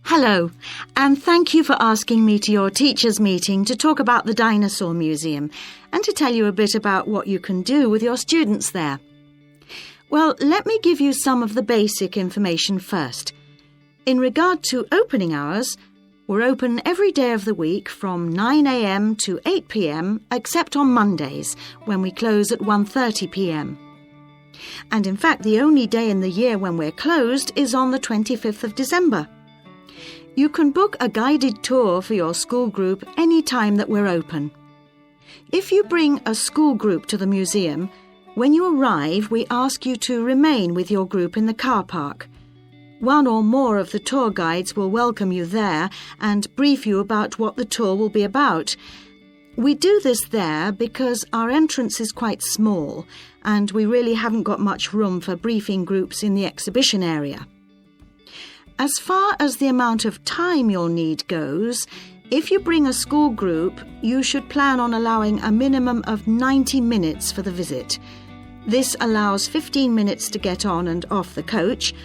Hello, and thank you for asking me to your teachers' meeting to talk about the Dinosaur Museum and to tell you a bit about what you can do with your students there. Well, let me give you some of the basic information first. In regard to opening hours, we're open every day of the week from 9 a.m. to 8 p.m. except on Mondays, when we close at 1:30 p.m. And in fact, the only day in the year when we're closed is on the 25th of December. You can book a guided tour for your school group any time that we're open. If you bring a school group to the museum, when you arrive, we ask you to remain with your group in the car park. One or more of the tour guides will welcome you there and brief you about what the tour will be about. We do this there because our entrance is quite small and we really haven't got much room for briefing groups in the exhibition area. As far as the amount of time you'll need goes, if you bring a school group, you should plan on allowing a minimum of 90 minutes for the visit. This allows 15 minutes to get on and off the coach,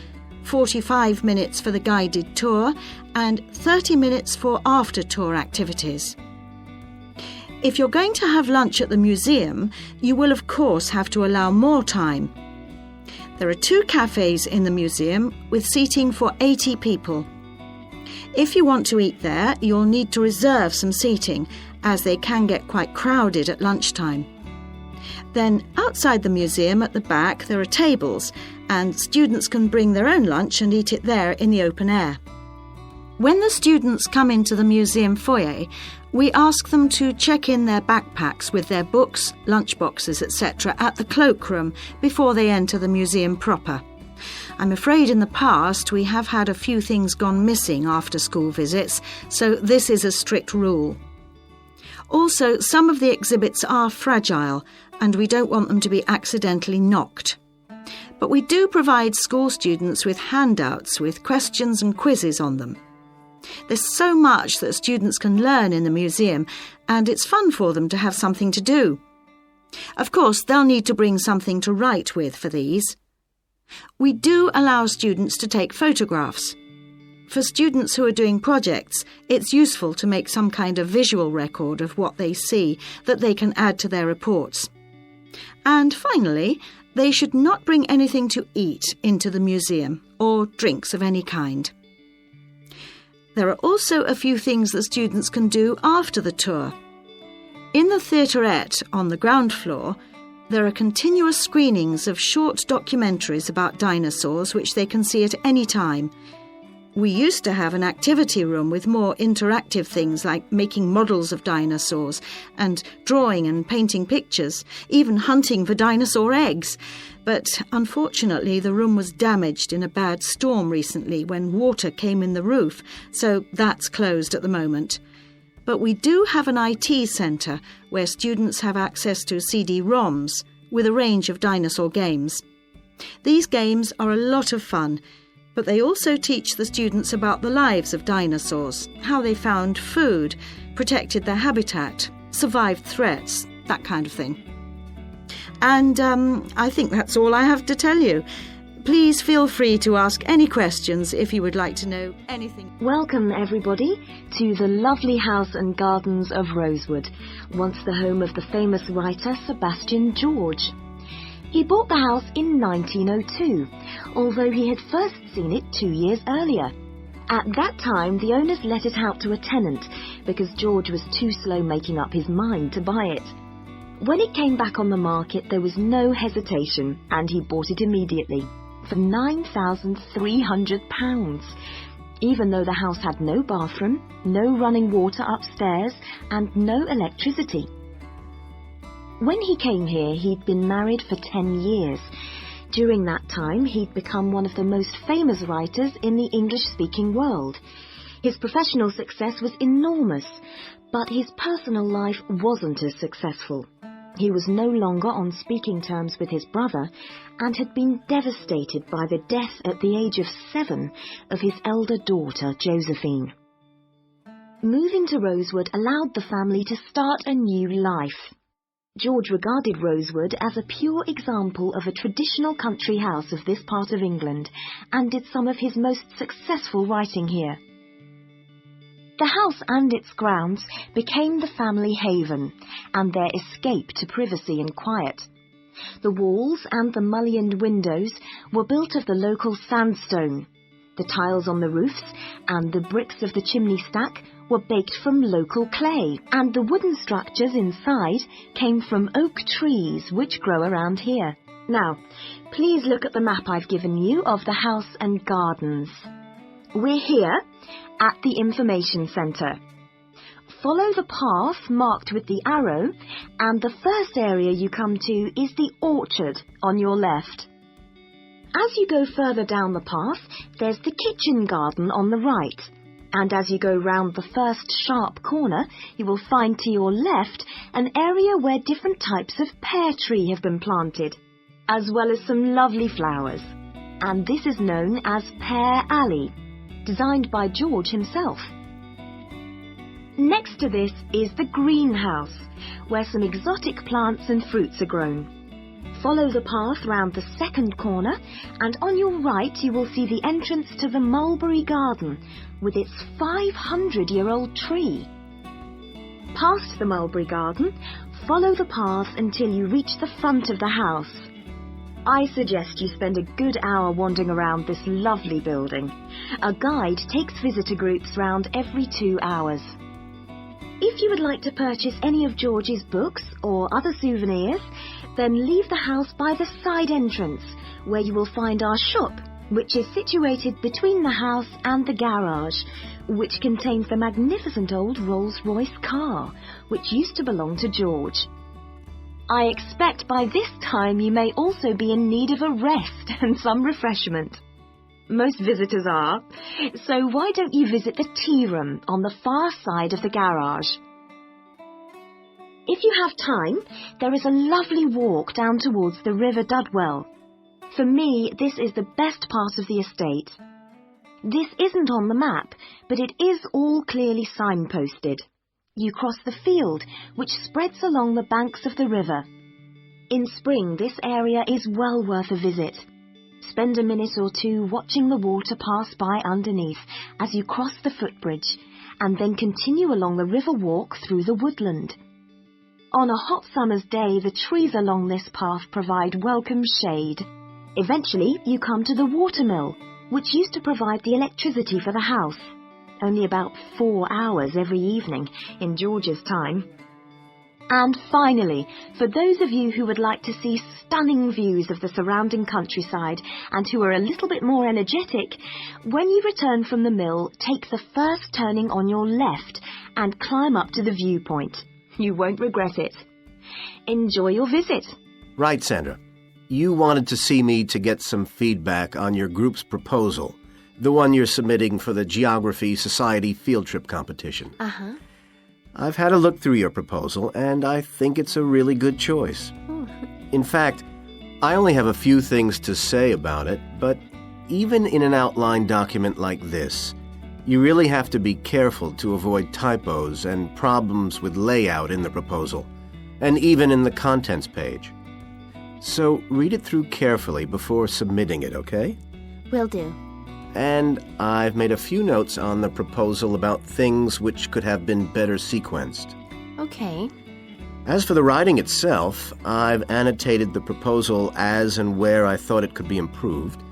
45 minutes for the guided tour, and 30 minutes for after-tour activities. If you're going to have lunch at the museum, you will of course have to allow more time. There are 2 cafes in the museum with seating for 80 people. If you want to eat there, you'll need to reserve some seating, as they can get quite crowded at lunchtime. Then, outside the museum at the back, there are tables, and students can bring their own lunch and eat it there in the open air. When the students come into the museum foyer, we ask them to check in their backpacks with their books, lunchboxes, etc. at the cloakroom before they enter the museum proper. I'm afraid in the past we have had a few things gone missing after school visits, so this is a strict rule. Also, some of the exhibits are fragile and we don't want them to be accidentally knocked. But we do provide school students with handouts with questions and quizzes on them. There's so much that students can learn in the museum, and it's fun for them to have something to do. Of course, they'll need to bring something to write with for these. We do allow students to take photographs. For students who are doing projects, it's useful to make some kind of visual record of what they see that they can add to their reports. And finally, they should not bring anything to eat into the museum or drinks of any kind. There are also a few things that students can do after the tour. In the theaterette on the ground floor, there are continuous screenings of short documentaries about dinosaurs which they can see at any time. We used to have an activity room with more interactive things like making models of dinosaurs and drawing and painting pictures, even hunting for dinosaur eggs. But unfortunately, the room was damaged in a bad storm recently when water came in the roof, so that's closed at the moment. But we do have an IT centre where students have access to CD-ROMs with a range of dinosaur games. These games are a lot of fun, but they also teach the students about the lives of dinosaurs, how they found food, protected their habitat, survived threats, that kind of thing. And I think that's all I have to tell you. Please feel free to ask any questions if you would like to know anything. Welcome everybody to the lovely house and gardens of Rosewood, once the home of the famous writer Sebastian George. He bought the house in 1902, although he had first seen it 2 years earlier. At that time, the owners let it out to a tenant because George was too slow making up his mind to buy it. When it came back on the market, there was no hesitation, and he bought it immediately for £9,300, even though the house had no bathroom, no running water upstairs, and no electricity. When he came here, he'd been married for 10 years. During that time, he'd become one of the most famous writers in the English-speaking world. His professional success was enormous, but his personal life wasn't as successful. He was no longer on speaking terms with his brother and had been devastated by the death at the age of 7 of his elder daughter, Josephine. Moving to Rosewood allowed the family to start a new life. George regarded Rosewood as a pure example of a traditional country house of this part of England and did some of his most successful writing here. The house and its grounds became the family haven and their escape to privacy and quiet. The walls and the mullioned windows were built of the local sandstone. The tiles on the roofs and the bricks of the chimney stack were baked from local clay, and the wooden structures inside came from oak trees which grow around here. Now, please look at the map I've given you of the house and gardens. We're here at the information centre. Follow the path marked with the arrow, and the first area you come to is the orchard on your left. As you go further down the path, there's the kitchen garden on the right. And as you go round the first sharp corner, you will find to your left an area where different types of pear tree have been planted, as well as some lovely flowers. And this is known as Pear Alley, designed by George himself. Next to this is the greenhouse, where some exotic plants and fruits are grown. Follow the path round the second corner, and on your right you will see the entrance to the mulberry garden with its 500-year-old tree. Past the mulberry garden, follow the path until you reach the front of the house. I suggest you spend a good hour wandering around this lovely building. A guide takes visitor groups round every 2 hours. If you would like to purchase any of George's books or other souvenirs, then leave the house by the side entrance, where you will find our shop, which is situated between the house and the garage, which contains the magnificent old Rolls-Royce car, which used to belong to George. I expect by this time you may also be in need of a rest and some refreshment. Most visitors are, so why don't you visit the tea room on the far side of the garage? If you have time, there is a lovely walk down towards the River Dudwell. For me, this is the best part of the estate. This isn't on the map, but it is all clearly signposted. You cross the field, which spreads along the banks of the river. In spring, this area is well worth a visit. Spend a minute or two watching the water pass by underneath as you cross the footbridge, and then continue along the river walk through the woodland. On a hot summer's day, the trees along this path provide welcome shade. Eventually, you come to the watermill, which used to provide the electricity for the house. Only about 4 hours every evening in George's time. And finally, for those of you who would like to see stunning views of the surrounding countryside and who are a little bit more energetic, when you return from the mill, take the first turning on your left and climb up to the viewpoint. You won't regret it. Enjoy your visit. Right, Sandra. You wanted to see me to get some feedback on your group's proposal, the one you're submitting for the Geography Society field trip competition. Uh-huh. I've had a look through your proposal, and I think it's a really good choice. In fact, I only have a few things to say about it, but even in an outline document like this, you really have to be careful to avoid typos and problems with layout in the proposal, and even in the contents page. So read it through carefully before submitting it, okay? Will do. And I've made a few notes on the proposal about things which could have been better sequenced. Okay. As for the writing itself, I've annotated the proposal as and where I thought it could be improved.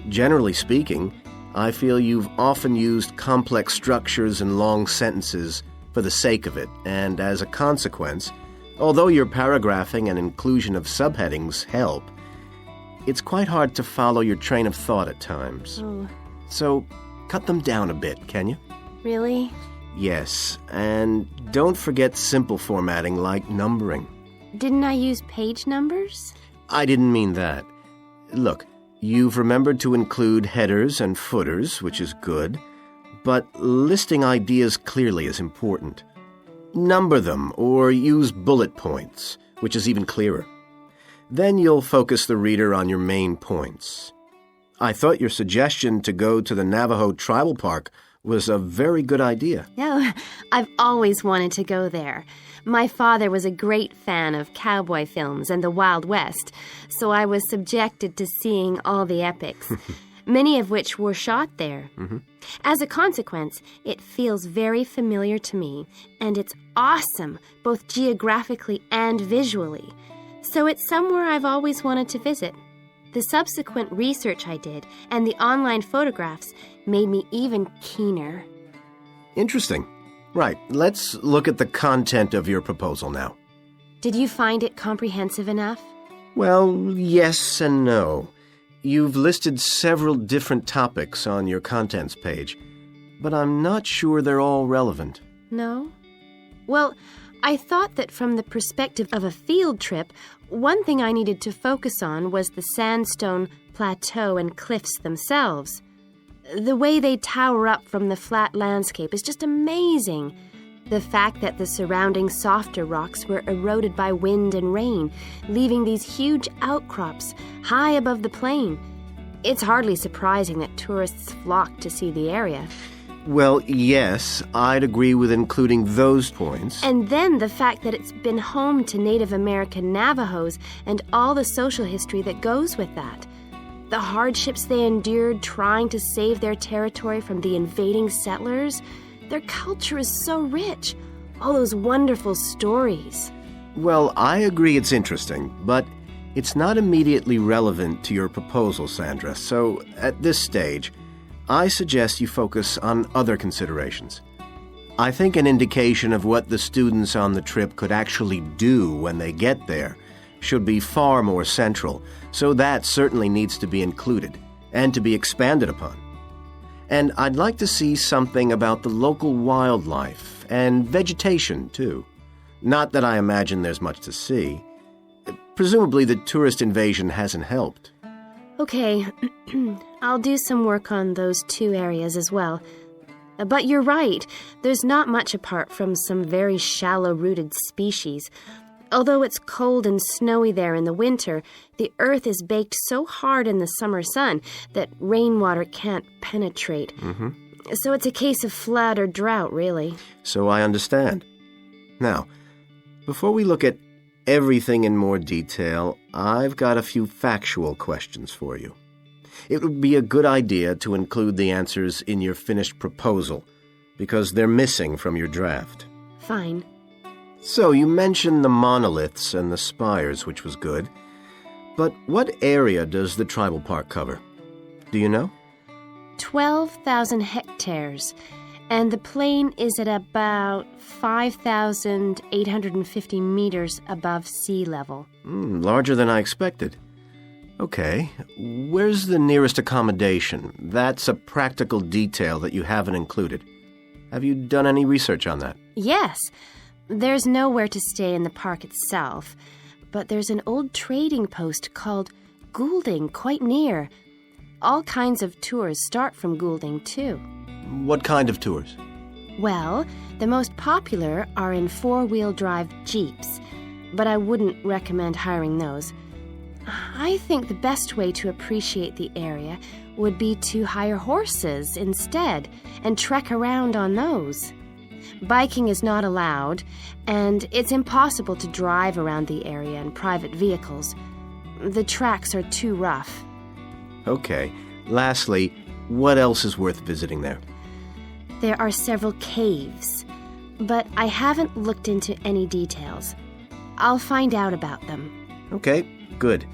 Generally speaking, I feel you've often used complex structures and long sentences for the sake of it, and as a consequence, although your paragraphing and inclusion of subheadings help, it's quite hard to follow your train of thought at times. Oh. So, cut them down a bit, can you? Really? Yes, and don't forget simple formatting like numbering. Didn't I use page numbers? I didn't mean that. Look, you've remembered to include headers and footers, which is good, but listing ideas clearly is important. Number them or use bullet points, which is even clearer. Then you'll focus the reader on your main points. I thought your suggestion to go to the Navajo Tribal Park was a very good idea. No, I've always wanted to go there. My father was a great fan of cowboy films and the Wild West, so I was subjected to seeing all the epics, many of which were shot there. Mm-hmm. As a consequence, it feels very familiar to me, and it's awesome, both geographically and visually. So it's somewhere I've always wanted to visit. The subsequent research I did and the online photographs made me even keener. Interesting. Right, let's look at the content of your proposal now. Did you find it comprehensive enough? Well, yes and no. You've listed several different topics on your contents page, but I'm not sure they're all relevant. No? Well, I thought that from the perspective of a field trip, one thing I needed to focus on was the sandstone plateau and cliffs themselves. The way they tower up from the flat landscape is just amazing. The fact that the surrounding softer rocks were eroded by wind and rain, leaving these huge outcrops high above the plain. It's hardly surprising that tourists flock to see the area. Well, yes, I'd agree with including those points. And then the fact that it's been home to Native American Navajos and all the social history that goes with that. The hardships they endured trying to save their territory from the invading settlers. Their culture is so rich. All those wonderful stories. Well, I agree it's interesting, but it's not immediately relevant to your proposal, Sandra. So, at this stage, I suggest you focus on other considerations. I think an indication of what the students on the trip could actually do when they get there should be far more central, so that certainly needs to be included and to be expanded upon. And I'd like to see something about the local wildlife and vegetation, too. Not that I imagine there's much to see. Presumably the tourist invasion hasn't helped. Okay, I'll do some work on those two areas as well. But you're right, there's not much apart from some very shallow-rooted species. Although it's cold and snowy there in the winter, the earth is baked so hard in the summer sun that rainwater can't penetrate. Mm-hmm. So it's a case of flood or drought, really. So I understand. Now, before we look at everything in more detail, I've got a few factual questions for you. It would be a good idea to include the answers in your finished proposal, because they're missing from your draft. Fine. So you mentioned the monoliths and the spires, which was good. But what area does the tribal park cover? Do you know? 12,000 hectares, and the plain is at about 5,850 meters above sea level. Larger than I expected. Okay, where's the nearest accommodation? That's a practical detail that you haven't included. Have you done any research on that? Yes. There's nowhere to stay in the park itself, but there's an old trading post called Goulding quite near. All kinds of tours start from Goulding, too. What kind of tours? Well, the most popular are in four-wheel drive Jeeps, but I wouldn't recommend hiring those. I think the best way to appreciate the area would be to hire horses instead and trek around on those. Biking is not allowed, and it's impossible to drive around the area in private vehicles. The tracks are too rough. Okay. Lastly, what else is worth visiting there? There are several caves, but I haven't looked into any details. I'll find out about them. Okay, good.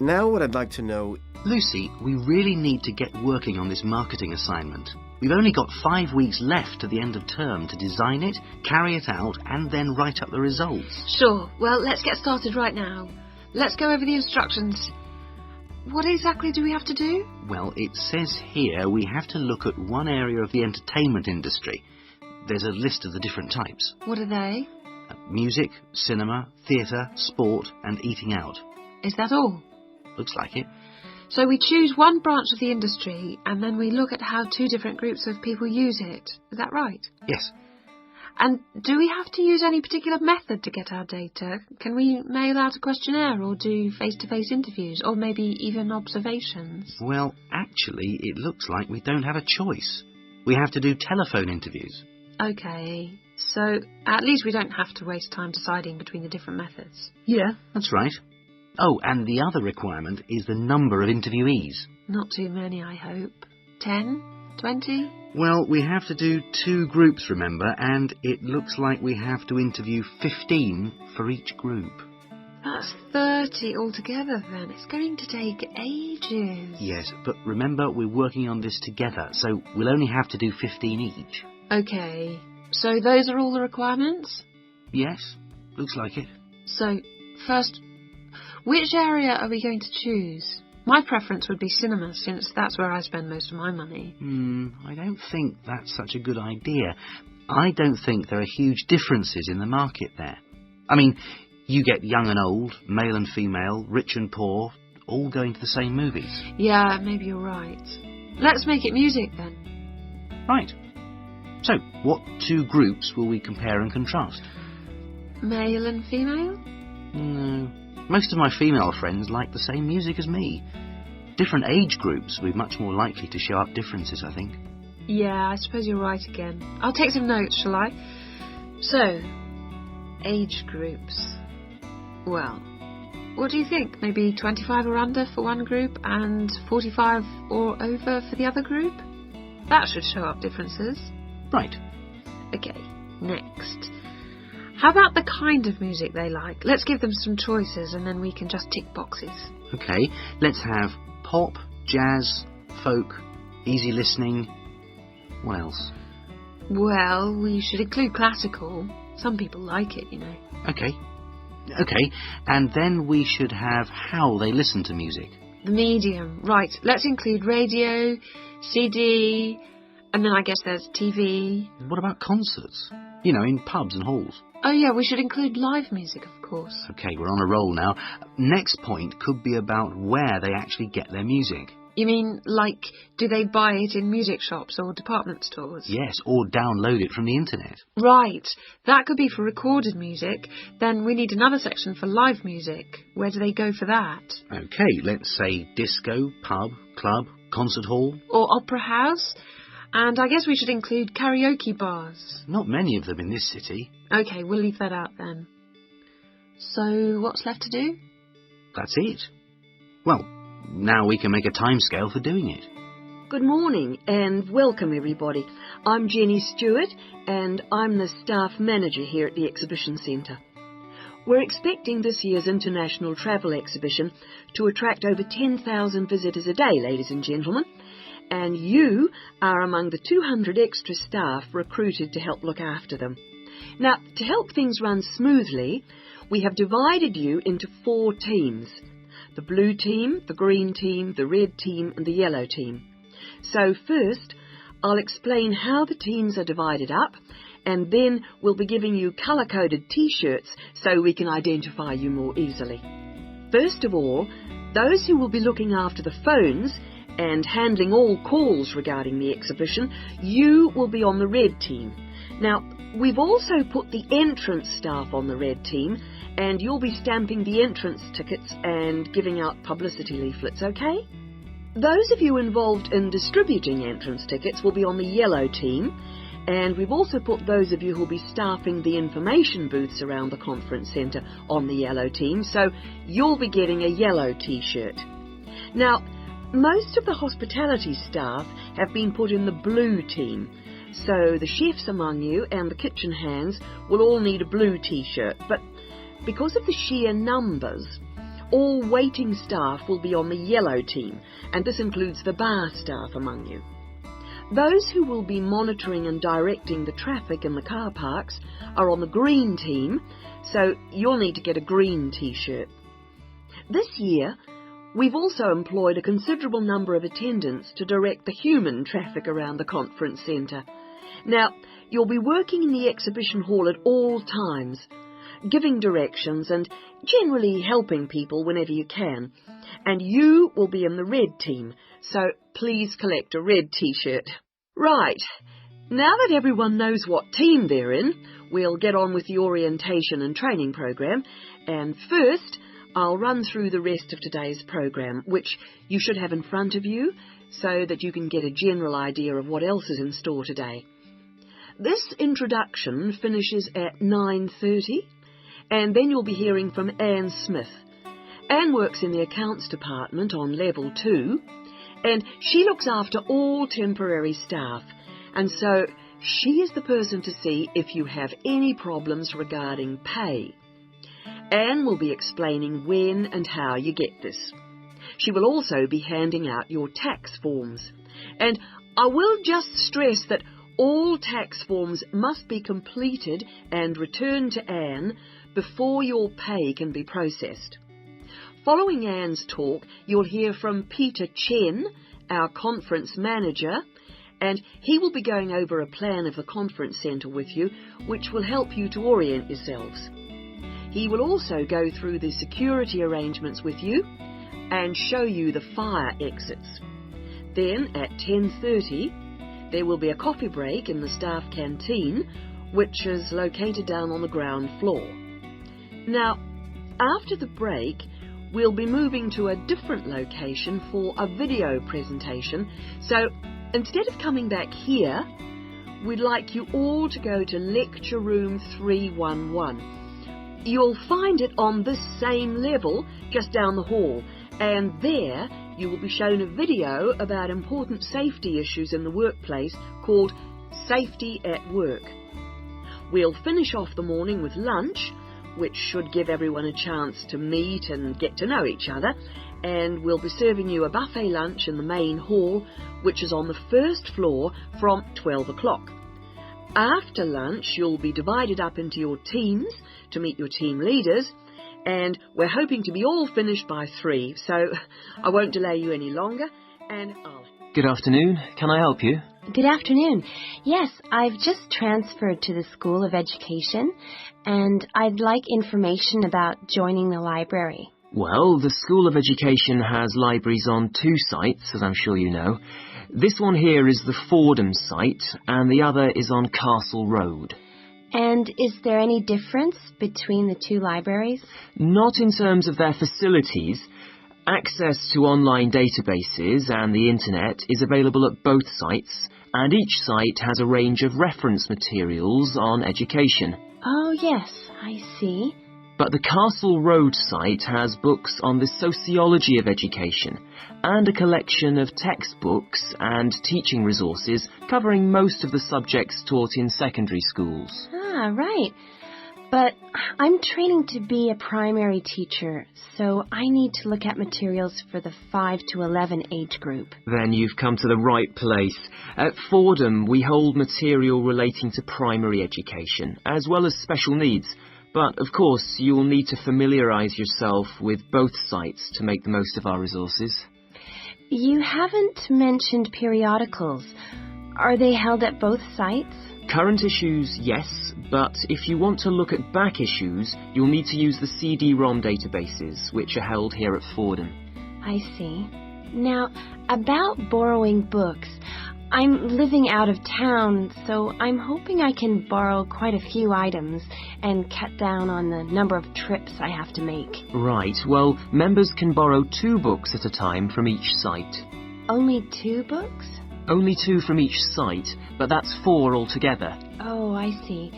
Now what I'd like to know... Lucy, we really need to get working on this marketing assignment. We've only got 5 weeks left to the end of term to design it, carry it out, and then write up the results. Sure. Well, let's get started right now. Let's go over the instructions. What exactly do we have to do? Well, it says here we have to look at one area of the entertainment industry. There's a list of the different types. What are they? Music, cinema, theatre, sport, and eating out. Is that all? Looks like it. So we choose one branch of the industry and then we look at how 2 different groups of people use it. Is that right? Yes. And do we have to use any particular method to get our data? Can we mail out a questionnaire or do face-to-face interviews or maybe even observations? Well, actually, it looks like we don't have a choice. We have to do telephone interviews. OK, so at least we don't have to waste time deciding between the different methods. Yeah, that's right. Oh, and the other requirement is the number of interviewees. Not too many, I hope. 10? 20? Well, we have to do 2 groups, remember, and it looks like we have to interview 15 for each group. That's 30 altogether then. It's going to take ages. Yes, but remember we're working on this together, so we'll only have to do 15 each. OK, so those are all the requirements? Yes, looks like it. So, first, which area are we going to choose? My preference would be cinema, since that's where I spend most of my money. I don't think that's such a good idea. I don't think there are huge differences in the market there. I mean, you get young and old, male and female, rich and poor, all going to the same movies. Yeah, maybe you're right. Let's make it music then. Right. So, what 2 groups will we compare and contrast? Male and female? No. Most of my female friends like the same music as me. Different age groups will be much more likely to show up differences, I think. Yeah, I suppose you're right again. I'll take some notes, shall I? So, age groups. Well, what do you think? Maybe 25 or under for one group and 45 or over for the other group? That should show up differences. Right. OK, next. How about the kind of music they like? Let's give them some choices and then we can just tick boxes. OK, let's have pop, jazz, folk, easy listening. What else? Well, we should include classical. Some people like it, you know. OK, and then we should have how they listen to music. The medium. Right, let's include radio, CD, and then I guess there's TV. What about concerts? You know, in pubs and halls. Oh yeah, we should include live music, of course. OK, we're on a roll now. Next point could be about where they actually get their music. You mean, like, do they buy it in music shops or department stores? Yes, or download it from the internet. Right. That could be for recorded music. Then we need another section for live music. Where do they go for that? OK, let's say disco, pub, club, concert hall. Or opera house. And I guess we should include karaoke bars. Not many of them in this city. OK, we'll leave that out then. So what's left to do? That's it. Well, now we can make a timescale for doing it. Good morning and welcome everybody. I'm Jenny Stewart and I'm the staff manager here at the Exhibition Centre. We're expecting this year's International Travel Exhibition to attract over 10,000 visitors a day, ladies and gentlemen, and you are among the 200 extra staff recruited to help look after them. Now, to help things run smoothly, we have divided you into 4 teams. The blue team, the green team, the red team and the yellow team. So first, I'll explain how the teams are divided up and then we'll be giving you colour-coded T-shirts so we can identify you more easily. First of all, those who will be looking after the phones and handling all calls regarding the exhibition, you will be on the red team. Now, we've also put the entrance staff on the red team and you'll be stamping the entrance tickets and giving out publicity leaflets, OK? Those of you involved in distributing entrance tickets will be on the yellow team, and we've also put those of you who'll be staffing the information booths around the conference centre on the yellow team, so you'll be getting a yellow T-shirt. Now, most of the hospitality staff have been put in the blue team, so the chefs among you and the kitchen hands will all need a blue T-shirt, but because of the sheer numbers, all waiting staff will be on the yellow team, and this includes the bar staff among you. Those who will be monitoring and directing the traffic in the car parks are on the green team, so you'll need to get a green T-shirt. This year, we've also employed a considerable number of attendants to direct the human traffic around the conference centre. Now, you'll be working in the exhibition hall at all times, giving directions and generally helping people whenever you can. And you will be in the red team, so please collect a red T-shirt. Right, now that everyone knows what team they're in, we'll get on with the orientation and training program. And first, I'll run through the rest of today's program, which you should have in front of you. so that you can get a general idea of what else is in store today. This introduction finishes at 9:30, and then you'll be hearing from Anne Smith. Anne works in the accounts department on level 2, and she looks after all temporary staff, and so she is the person to see if you have any problems regarding pay. Anne will be explaining when and how you get this. She will also be handing out your tax forms. And I will just stress that all tax forms must be completed and returned to Anne before your pay can be processed. Following Anne's talk, you'll hear from Peter Chen, our conference manager, and he will be going over a plan of the conference centre with you, which will help you to orient yourselves. He will also go through the security arrangements with you and show you the fire exits. Then at 10:30, there will be a coffee break in the staff canteen, which is located down on the ground floor. Now, after the break, we'll be moving to a different location for a video presentation, so instead of coming back here, we'd like you all to go to Lecture Room 311. You'll find it on this same level, just down the hall, and there you will be shown a video about important safety issues in the workplace called Safety at Work. We'll finish off the morning with lunch, which should give everyone a chance to meet and get to know each other, and we'll be serving you a buffet lunch in the main hall, which is on the first floor from 12 o'clock. After lunch, you'll be divided up into your teams to meet your team leaders, and we're hoping to be all finished by 3, so I won't delay you any longer, and I'll... Good afternoon. Can I help you? Good afternoon. Yes, I've just transferred to the School of Education, and I'd like information about joining the library. Well, the School of Education has libraries on 2 sites, as I'm sure you know. This one here is the Fordham site, and the other is on Castle Road. And is there any difference between the 2 libraries? Not in terms of their facilities. Access to online databases and the internet is available at both sites, and each site has a range of reference materials on education. Oh, yes, I see. But the Castle Road site has books on the sociology of education and a collection of textbooks and teaching resources covering most of the subjects taught in secondary schools. Ah, right. But I'm training to be a primary teacher, so I need to look at materials for the 5 to 11 age group. Then you've come to the right place. At Fordham, we hold material relating to primary education, as well as special needs. But, of course, you'll need to familiarise yourself with both sites to make the most of our resources. You haven't mentioned periodicals. Are they held at both sites? Current issues, yes, but if you want to look at back issues, you'll need to use the CD-ROM databases, which are held here at Fordham. I see. Now, about borrowing books, I'm living out of town, so I'm hoping I can borrow quite a few items and cut down on the number of trips I have to make. Right, well, members can borrow 2 books at a time from each site. Only 2 books? Only 2 from each site, but that's 4 altogether. Oh, I see.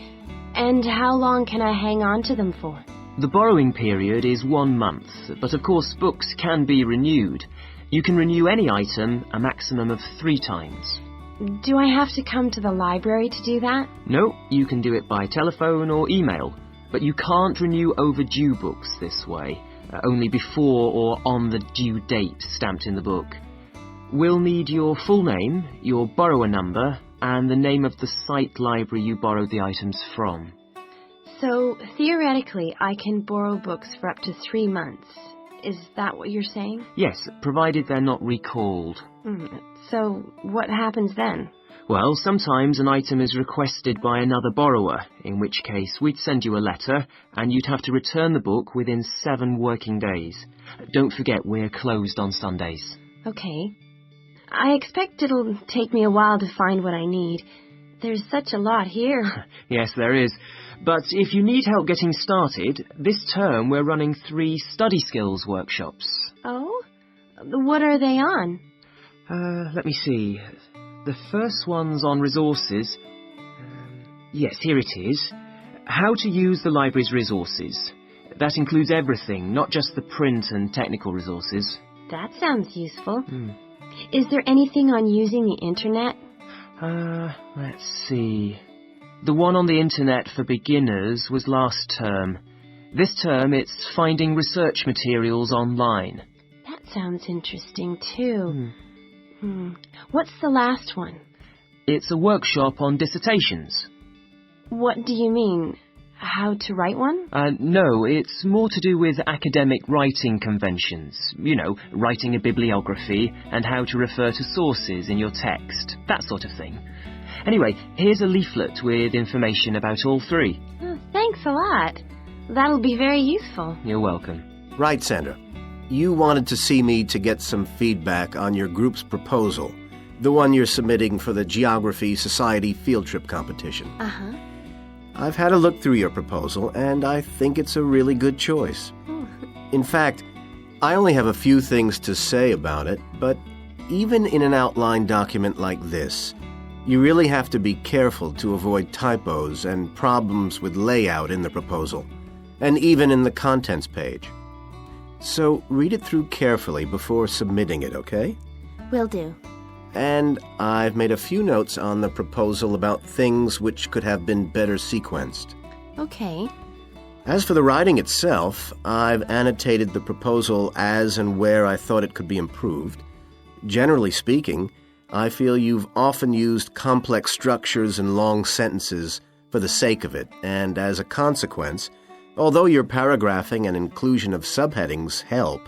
And how long can I hang on to them for? The borrowing period is 1 month, but of course books can be renewed. You can renew any item a maximum of 3 times. Do I have to come to the library to do that? No, you can do it by telephone or email, but you can't renew overdue books this way, only before or on the due date stamped in the book. We'll need your full name, your borrower number, and the name of the site library you borrowed the items from. So, theoretically, I can borrow books for up to 3 months. Is that what you're saying? Yes, provided they're not recalled. So, what happens then? Well, sometimes an item is requested by another borrower, in which case we'd send you a letter, and you'd have to return the book within 7 working days. Don't forget, we're closed on Sundays. Okay. I expect it'll take me a while to find what I need. There's such a lot here. Yes, there is. But if you need help getting started, this term we're running 3 study skills workshops. Oh? What are they on? Let me see. The first one's on resources. Yes, here it is. How to use the library's resources. That includes everything, not just the print and technical resources. That sounds useful. Is there anything on using the internet? Let's see. The one on the internet for beginners was last term. This term it's finding research materials online. That sounds interesting too. What's the last one? It's a workshop on dissertations. What do you mean? How to write one? No, it's more to do with academic writing conventions. You know, writing a bibliography and how to refer to sources in your text, that sort of thing. Anyway, here's a leaflet with information about all three. Oh, thanks a lot. That'll be very useful. You're welcome. Right, Sandra. You wanted to see me to get some feedback on your group's proposal, the one you're submitting for the Geography Society field trip competition. Uh-huh. I've had a look through your proposal, and I think it's a really good choice. In fact, I only have a few things to say about it, but even in an outline document like this, you really have to be careful to avoid typos and problems with layout in the proposal, and even in the contents page. So read it through carefully before submitting it, okay? Will do. And I've made a few notes on the proposal about things which could have been better sequenced. Okay. As for the writing itself, I've annotated the proposal as and where I thought it could be improved. Generally speaking, I feel you've often used complex structures and long sentences for the sake of it, and as a consequence, although your paragraphing and inclusion of subheadings help,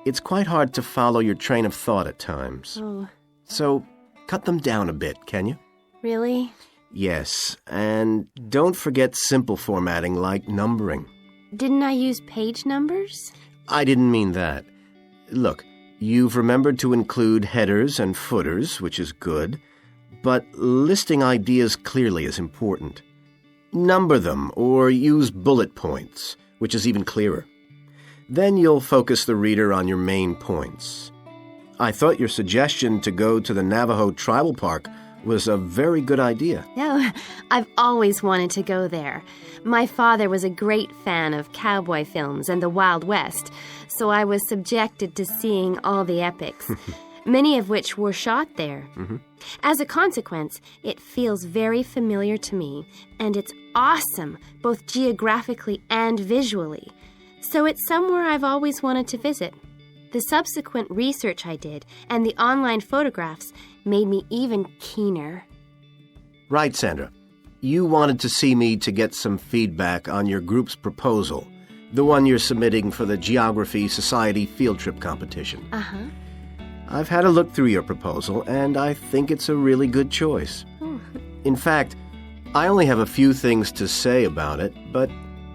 it's quite hard to follow your train of thought at times. Oh. So, cut them down a bit, can you? Really? Yes, and don't forget simple formatting like numbering. Didn't I use page numbers? I didn't mean that. Look, you've remembered to include headers and footers, which is good, but listing ideas clearly is important. Number them or use bullet points, which is even clearer. Then you'll focus the reader on your main points. I thought your suggestion to go to the Navajo Tribal Park was a very good idea. Oh, I've always wanted to go there. My father was a great fan of cowboy films and the Wild West, so I was subjected to seeing all the epics, many of which were shot there. As a consequence, it feels very familiar to me, and it's awesome, both geographically and visually. So it's somewhere I've always wanted to visit. The subsequent research I did and the online photographs made me even keener. Right, Sandra. You wanted to see me to get some feedback on your group's proposal, the one you're submitting for the Geography Society field trip competition. Uh-huh. I've had a look through your proposal, and I think it's a really good choice. In fact, I only have a few things to say about it, but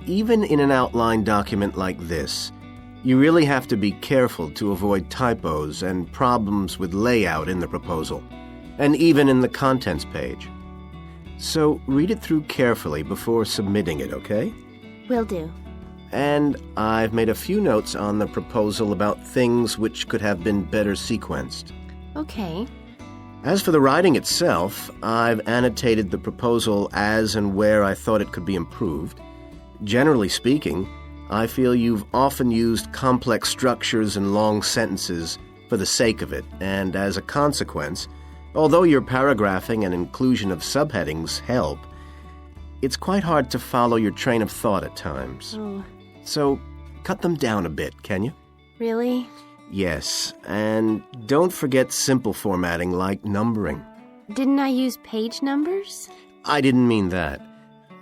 even in an outline document like this, you really have to be careful to avoid typos and problems with layout in the proposal, and even in the contents page. So read it through carefully before submitting it, okay? Will do. And I've made a few notes on the proposal about things which could have been better sequenced. Okay. As for the writing itself, I've annotated the proposal as and where I thought it could be improved. Generally speaking, I feel you've often used complex structures and long sentences for the sake of it, and as a consequence, although your paragraphing and inclusion of subheadings help, it's quite hard to follow your train of thought at times. Oh. So, cut them down a bit, can you? Really? Yes, and don't forget simple formatting like numbering. Didn't I use page numbers? I didn't mean that.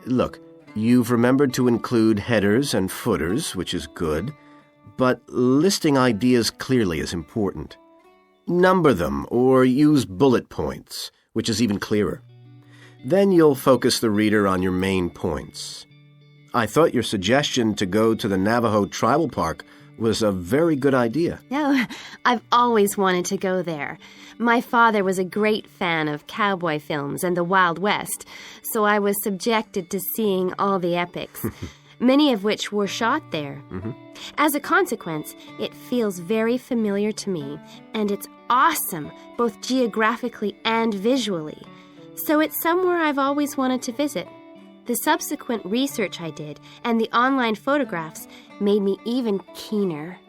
Look, you've remembered to include headers and footers, which is good, but listing ideas clearly is important. Number them or use bullet points, which is even clearer. Then you'll focus the reader on your main points. I thought your suggestion to go to the Navajo Tribal Park was a very good idea. Oh, I've always wanted to go there. My father was a great fan of cowboy films and the Wild West, so I was subjected to seeing all the epics, many of which were shot there. As a consequence, it feels very familiar to me, and it's awesome, both geographically and visually. So it's somewhere I've always wanted to visit. The subsequent research I did and the online photographs made me even keener.